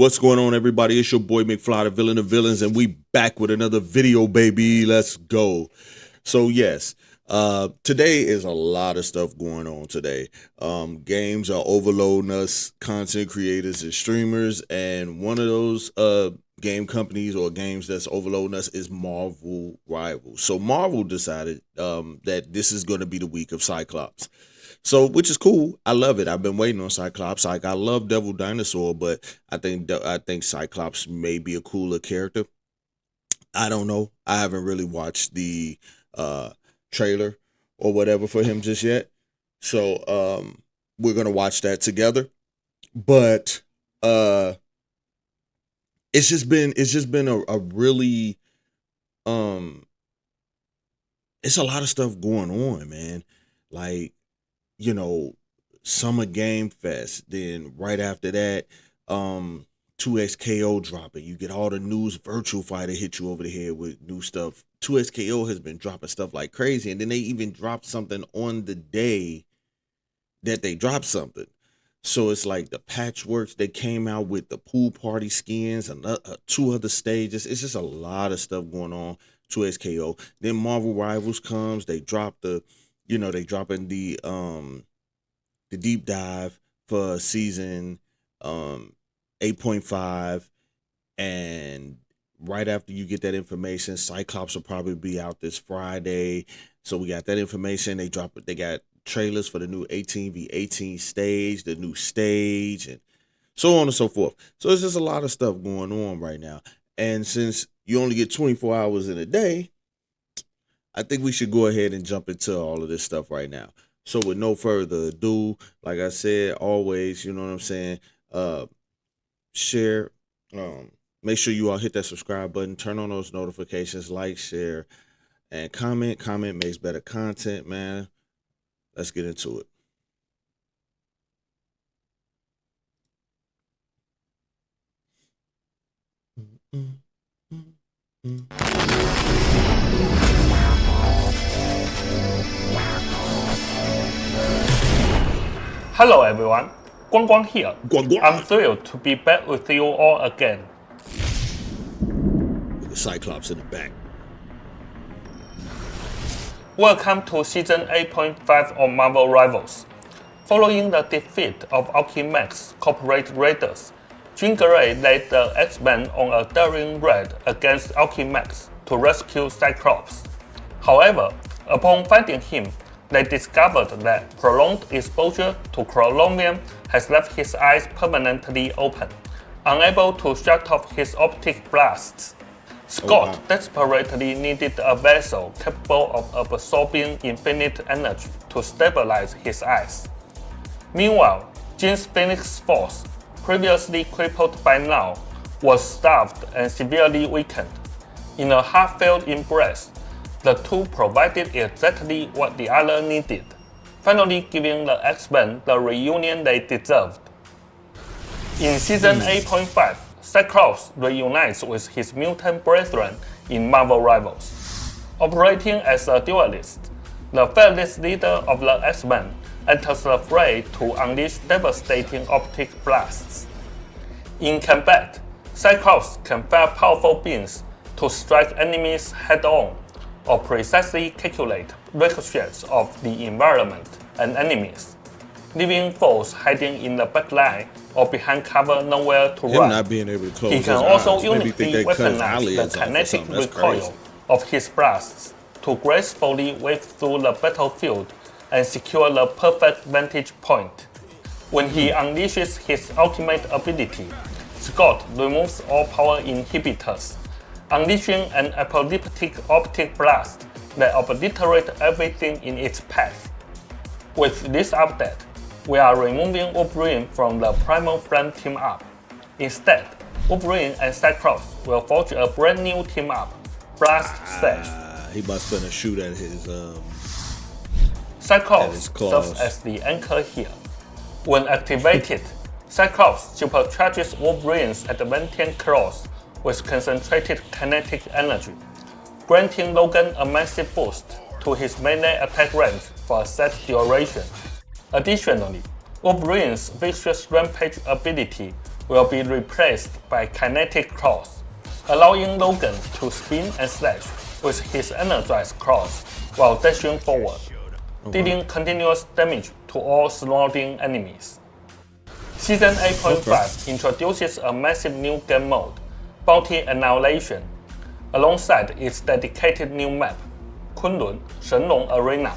What's going on, everybody? It's your boy McFly, the villain of villains, and we back with another video, baby. Let's go. So yes, today is a lot of stuff going on today. Games are overloading us, content creators and streamers, and one of those game companies or games that's overloading us is Marvel Rivals. So Marvel decided that this is going to be the week of Cyclops. So, which is cool. I love it. I've been waiting on Cyclops. Like, I love Devil Dinosaur, but I think Cyclops may be a cooler character. I don't know. I haven't really watched the trailer or whatever for him just yet. So, we're gonna watch that together. But it's just been a really it's a lot of stuff going on, man. Like, Summer Game Fest. Then right after that, 2XKO dropping. You get all the news. Virtual Fighter hit you over the head with new stuff. 2XKO has been dropping stuff like crazy, and then they even dropped something on the day that they dropped something. So it's like the patchworks. They came out with the pool party skins and two other stages. It's just a lot of stuff going on. 2XKO. Then Marvel Rivals comes. They drop they dropping the deep dive for season 8.5, and right after you get that information, Cyclops will probably be out this Friday. So we got that information. They got trailers for the new 18v18 stage, the new stage, and so on and so forth. So it's just a lot of stuff going on right now. And since you only get 24 hours in a day, I think we should go ahead and jump into all of this stuff right now. So with no further ado, like I said, always, you know what I'm saying, share, make sure you all hit that subscribe button, turn on those notifications, like, share, and comment. Comment makes better content, man. Let's get into it. Hello everyone, Guangguang here. Guangguang. I'm thrilled to be back with you all again. With the Cyclops in the back. Welcome to Season 8.5 of Marvel Rivals. Following the defeat of Alchemax Corporate Raiders, Jean Grey led the X-Men on a daring raid against Alchemax to rescue Cyclops. However, upon finding him, they discovered that prolonged exposure to chromium has left his eyes permanently open, unable to shut off his optic blasts. Scott desperately needed a vessel capable of absorbing infinite energy to stabilize his eyes. Meanwhile, Jean's Phoenix Force, previously crippled by now, was starved and severely weakened. In a heartfelt embrace, the two provided exactly what the other needed, finally giving the X-Men the reunion they deserved. In Season 8.5, Cyclops reunites with his mutant brethren in Marvel Rivals. Operating as a duelist, the fearless leader of the X-Men enters the fray to unleash devastating optic blasts. In combat, Cyclops can fire powerful beams to strike enemies head-on, or precisely calculate ricochets of the environment and enemies, leaving foes hiding in the backline or behind cover nowhere to run. Not being able to close he can his also eyes. uniquely weaponize the kinetic recoil of his blasts to gracefully wave through the battlefield and secure the perfect vantage point. When he unleashes his ultimate ability, Scott removes all power inhibitors, unleashing an apocalyptic optic blast that obliterates everything in its path. With this update, we are removing Wolverine from the Primal Flame team-up. Instead, Wolverine and Cyclops will forge a brand new team-up, Blast Stage. He must gonna shoot at his Cyclops serves as the anchor here. When activated, Cyclops supercharges Wolverine's adamantine claws with concentrated kinetic energy, granting Logan a massive boost to his melee attack range for a set duration. Additionally, Wolverine's Vicious Rampage ability will be replaced by kinetic claws, allowing Logan to spin and slash with his energized claws while dashing forward, dealing continuous damage to all surrounding enemies. Season 8.5 introduces a massive new game mode, Bounty Annihilation, alongside its dedicated new map, Kunlun Shenlong Arena.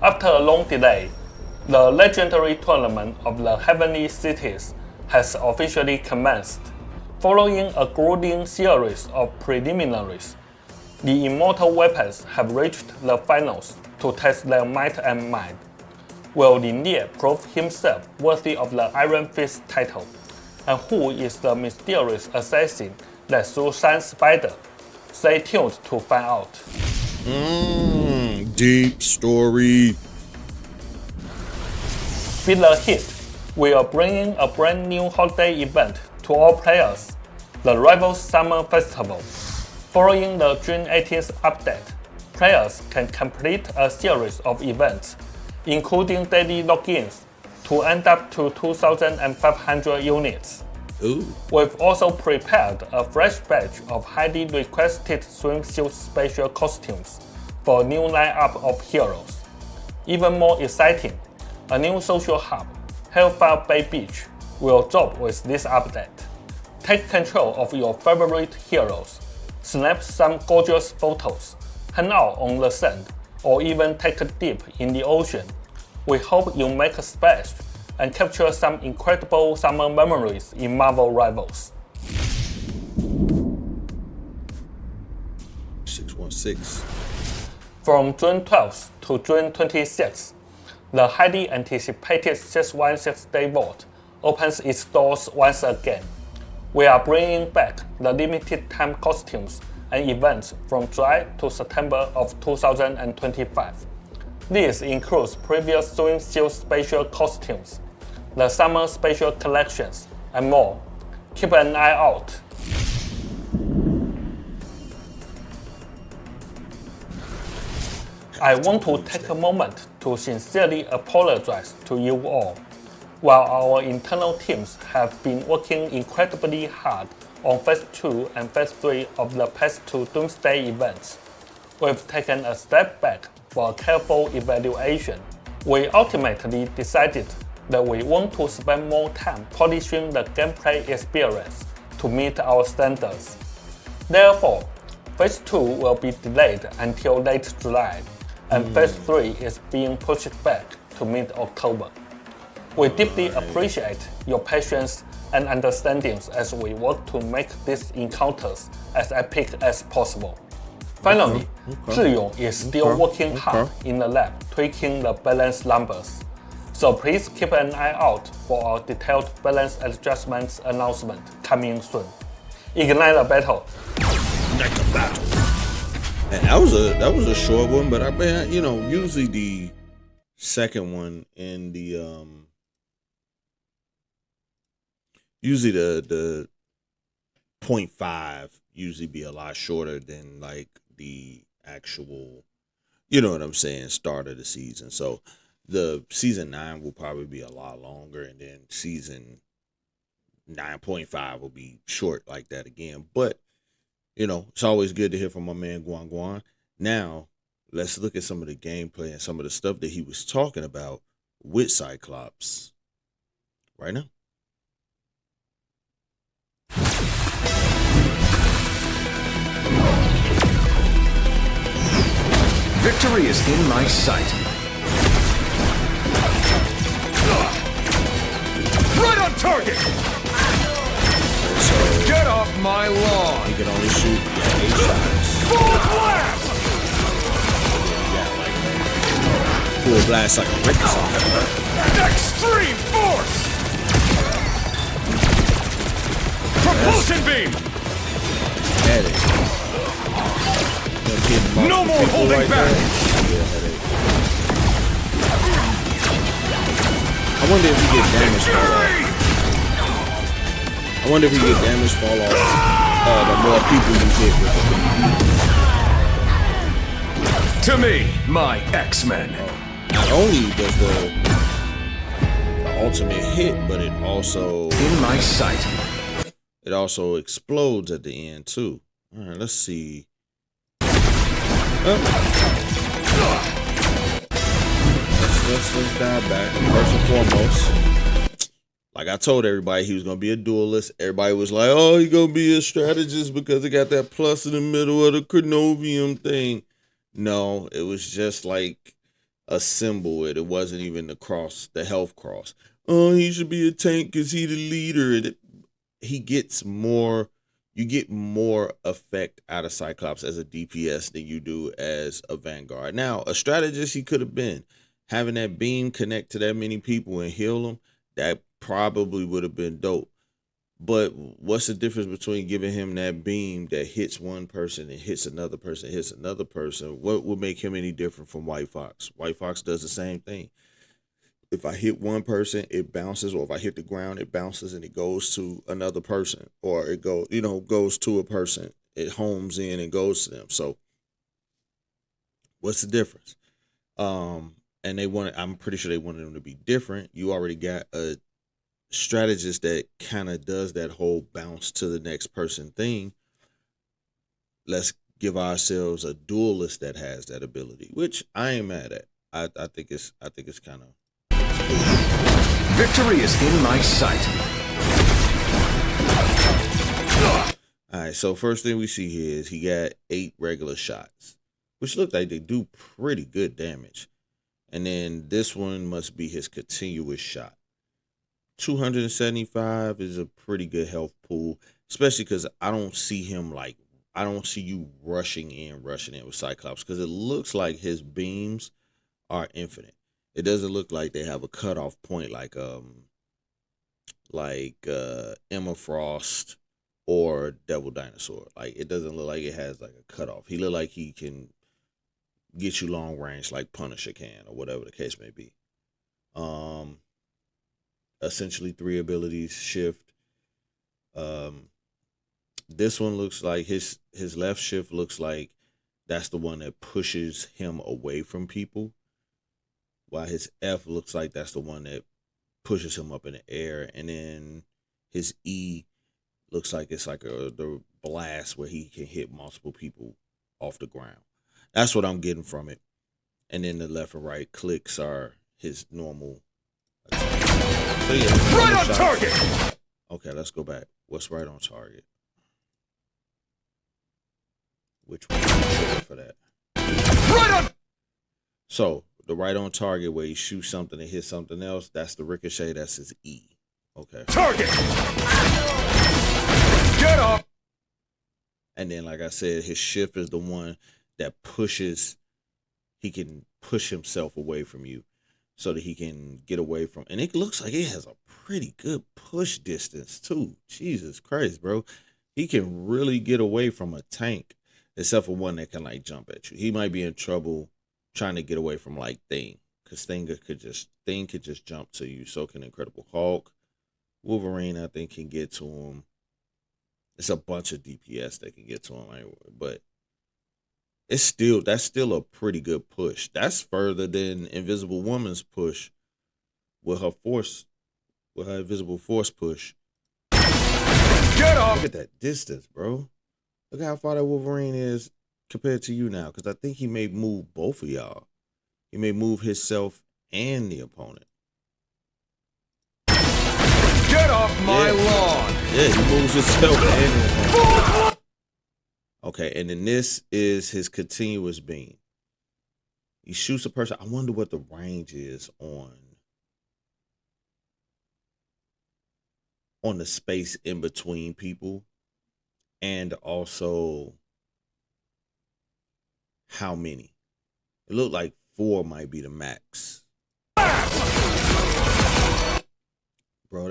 After a long delay, the legendary tournament of the Heavenly Cities has officially commenced. Following a grueling series of preliminaries, the immortal weapons have reached the finals to test their might and mind. Will Lin Ye prove himself worthy of the Iron Fist title? And who is the mysterious assassin that slew Sand Spider? Stay tuned to find out. Deep story. With the hit, we are bringing a brand new holiday event to all players, the Rivals Summer Festival. Following the June 18th update, players can complete a series of events, including daily logins, to end up to 2,500 units. Ooh. We've also prepared a fresh batch of highly requested swimsuit special costumes for a new lineup of heroes. Even more exciting, a new social hub, Hellfire Bay Beach, will drop with this update. Take control of your favorite heroes, snap some gorgeous photos, hang out on the sand, or even take a dip in the ocean. We hope you make a splash and capture some incredible summer memories in Marvel Rivals. 616. From June 12th to June 26th, the highly anticipated 616 Day Vault opens its doors once again. We are bringing back the limited time costumes and events from July to September of 2025. This includes previous swimsuit special costumes, the summer special collections, and more. Keep an eye out. I want to take a moment to sincerely apologize to you all. While our internal teams have been working incredibly hard on Phase 2 and Phase 3 of the past two Doomsday events, we've taken a step back for a careful evaluation. We ultimately decided that we want to spend more time polishing the gameplay experience to meet our standards. Therefore, Phase 2 will be delayed until late July, and Phase 3 is being pushed back to mid-October. We deeply appreciate your patience and understandings as we work to make these encounters as epic as possible. Finally, Zhiyong is still working hard in the lab tweaking the balance numbers, so please keep an eye out for our detailed balance adjustments announcement coming soon. Ignite the battle! Ignite the battle! And that was a short one, but I mean, you know, usually the second one in the usually the 0.5 usually be a lot shorter than like the actual, you know what I'm saying, start of the season. So the season 9 will probably be a lot longer, and then season 9.5 will be short like that again. But you know, it's always good to hear from my man Guangguang. Now, let's look at some of the gameplay and some of the stuff that he was talking about with Cyclops right now. Victory is in my sight. Right on target! So, get off my lawn! He can only shoot 8 shots. Full blast! Yeah, like full blast like a ricochet. Extreme force! Propulsion beam! Had it. No more holding right back! I wonder if he get damage fall off. I wonder if he get damage fall off. The more people you hit with. To me, my X-Men. Not only does the ultimate hit, but it also In my sight. it also explodes at the end too. All right, let's see. Let's dive back. First and foremost, like I told everybody, he was gonna be a duelist. Everybody was like, "Oh, he's gonna be a strategist because it got that plus in the middle of the Chronovium thing." No, it was just like a symbol. It wasn't even the cross, the health cross. Oh, he should be a tank because he the leader. He gets more. You get more effect out of Cyclops as a DPS than you do as a Vanguard. Now, a strategist he could have been. Having that beam connect to that many people and heal them, that probably would have been dope. But what's the difference between giving him that beam that hits one person and hits another person, hits another person? What would make him any different from White Fox? White Fox does the same thing. If I hit one person, it bounces, or if I hit the ground, it bounces and it goes to another person, or it goes to a person. It homes in and goes to them. So what's the difference? And I'm pretty sure they wanted them to be different. You already got a strategist that kind of does that whole bounce to the next person thing. Let's give ourselves a duelist that has that ability, which I ain't mad at. I think it's kind of Victory is in my sight. all right. So first thing we see here is he got 8 regular shots, which look like they do pretty good damage. And then this one must be his continuous shot. 275 is a pretty good health pool, especially because I don't see you rushing in with Cyclops, because it looks like his beams are infinite. It doesn't look like they have a cutoff point like Emma Frost or Devil Dinosaur. Like, it doesn't look like it has like a cutoff. He look like he can get you long range like Punisher can, or whatever the case may be. Essentially 3 abilities, shift. This one looks like his left shift looks like that's the one that pushes him away from people, while his F looks like that's the one that pushes him up in the air, and then his E looks like it's like the blast where he can hit multiple people off the ground. That's what I'm getting from it. And then the left and right clicks are his normal attack. So yeah, Right on target! Okay, let's go back. What's right on target? Which one for that? Right on! So the right on target where he shoots something and hits something else, that's the ricochet, that's his E. Okay. Target! Get up! And then, like I said, his shift is the one that he can push himself away from you so that he can get away from, and it looks like it has a pretty good push distance too. Jesus Christ, bro. He can really get away from a tank, except for one that can like jump at you. He might be in trouble trying to get away from like Thing, because Thing could just jump to you. So can Incredible Hulk. Wolverine, I think, can get to him. It's a bunch of DPS that can get to him anyway, but that's still a pretty good push. That's further than Invisible Woman's push with her Invisible Force push. Get up! Look at that distance, bro. Look how far that Wolverine is compared to you now, because I think he may move both of y'all. He may move himself and the opponent. Get off my lawn! Yeah, he moves himself and the opponent. Okay, and then this is his continuous beam. He shoots a person. I wonder what the range is on the space in between people, and also how many. It looked like 4 might be the max. Bro,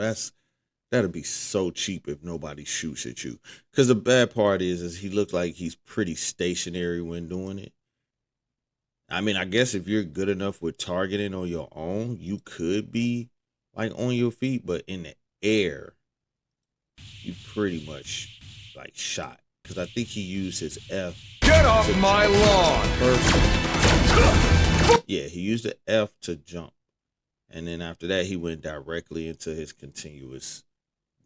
that'd be so cheap if nobody shoots at you. Because the bad part is he looked like he's pretty stationary when doing it. I mean, I guess if you're good enough with targeting on your own, you could be like on your feet, but in the air, you pretty much like shot. Because I think he used his F. Get off my lawn! Yeah, he used the F to jump. And then after that, he went directly into his continuous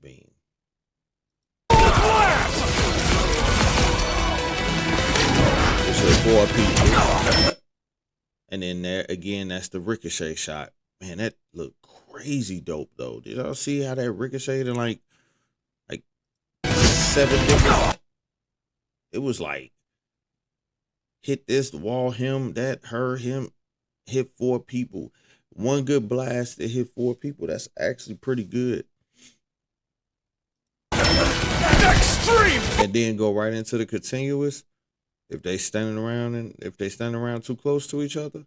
beam. So 4 people. And then there again, that's the ricochet shot. Man, that looked crazy dope though. Did y'all see how that ricocheted in like 7 different? It was like hit this wall, him, that, her, him, hit 4 people. One good blast that hit 4 people. That's actually pretty good. Extreme. And then go right into the continuous. If they standing around and if they standing around too close to each other,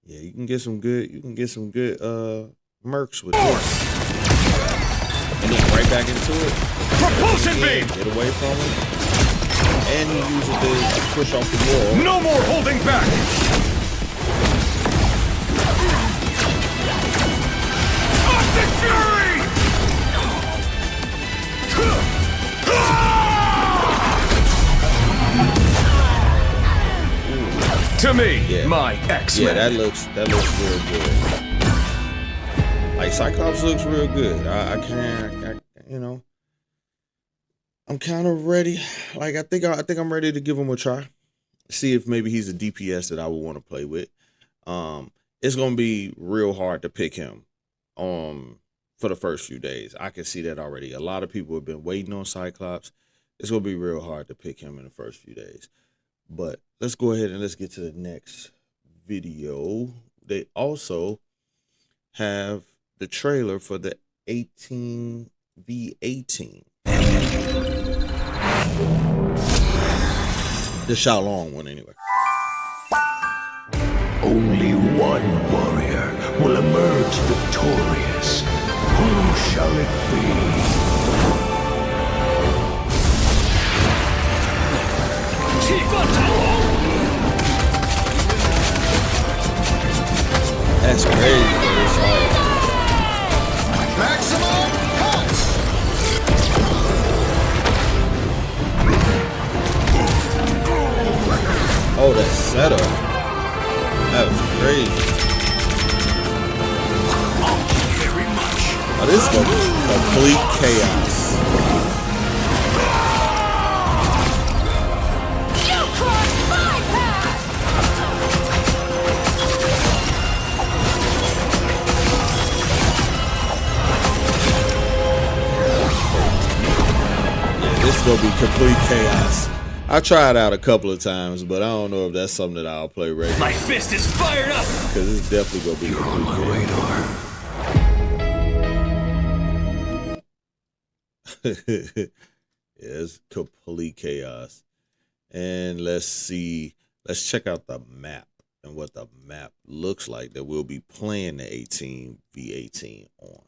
yeah, you can get some good. You can get some good mercs with this. And then right back into it. Propulsion beam. Get away from him. And he uses the push off the wall. No more holding back. Arctic Fury. To me, Yeah. my X-Men. Yeah, that looks real good. Like Cyclops looks real good. I you know, I'm kind of ready. Like I think I'm ready to give him a try. See if maybe he's a DPS that I would want to play with. It's gonna be real hard to pick him for the first few days. I can see that already. A lot of people have been waiting on Cyclops. It's gonna be real hard to pick him in the first few days. But let's go ahead and let's get to the next video. They also have the trailer for the 18v18. The Shaolong one, anyway. Only one warrior will emerge victorious. Who shall it be? That's crazy, but it's hard. Maximum pulse. Oh, that setup. That was crazy. Very much. Oh, this is gonna be complete chaos. You crossed my path! Yeah, this is gonna be complete chaos. I tried out a couple of times, but I don't know if that's something that I'll play regularly. My fist is fired up. Because it's definitely gonna be On my complete chaos. Yeah, it's complete chaos. And let's see. Let's check out the map and what the map looks like that we'll be playing the 18v18 on.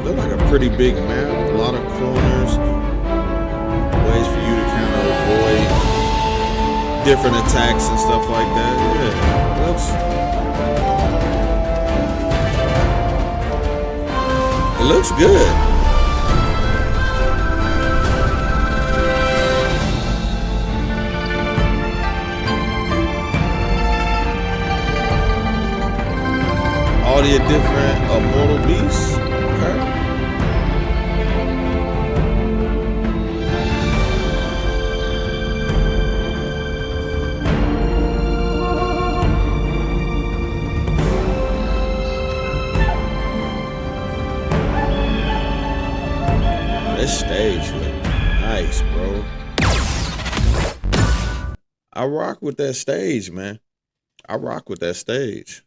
Look like a pretty big map, a lot of corners, ways for you to kind of avoid different attacks and stuff like that. Yeah, it looks good. All the different mortal beasts. Okay. This stage look nice, bro. I rock with that stage, man. I rock with that stage.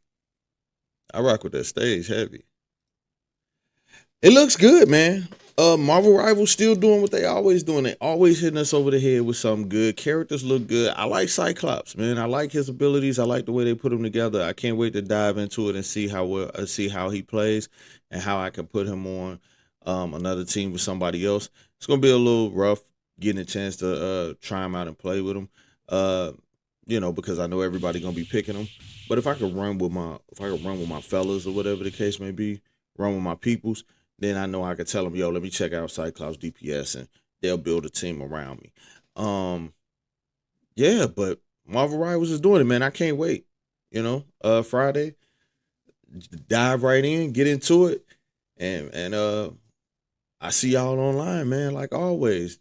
I rock with that stage heavy. It looks good, man. Marvel Rivals still doing what they always doing. They always hitting us over the head with something good. Characters look good. I like Cyclops, man. I like his abilities. I like the way they put him together. I can't wait to dive into it and see how he plays and how I can put him on another team with somebody else. It's gonna be a little rough getting a chance to try him out and play with him. You know, because I know everybody gonna be picking him. But if I could run with my fellas or whatever the case may be, run with my peoples, then I know I could tell them, yo, let me check out Cyclops DPS they'll build a team around me. Yeah, but Marvel Rivals is doing it, man. I can't wait. Friday, dive right in, get into it, and I see y'all online, man, like always.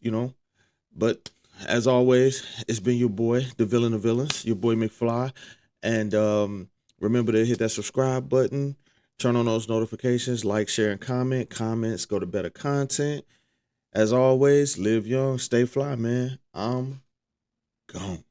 But as always, it's been your boy, the villain of villains, your boy McFly. And remember to hit that subscribe button, turn on those notifications, like, share, and comment. Comments go to better content. As always, live young, stay fly, man. I'm gone.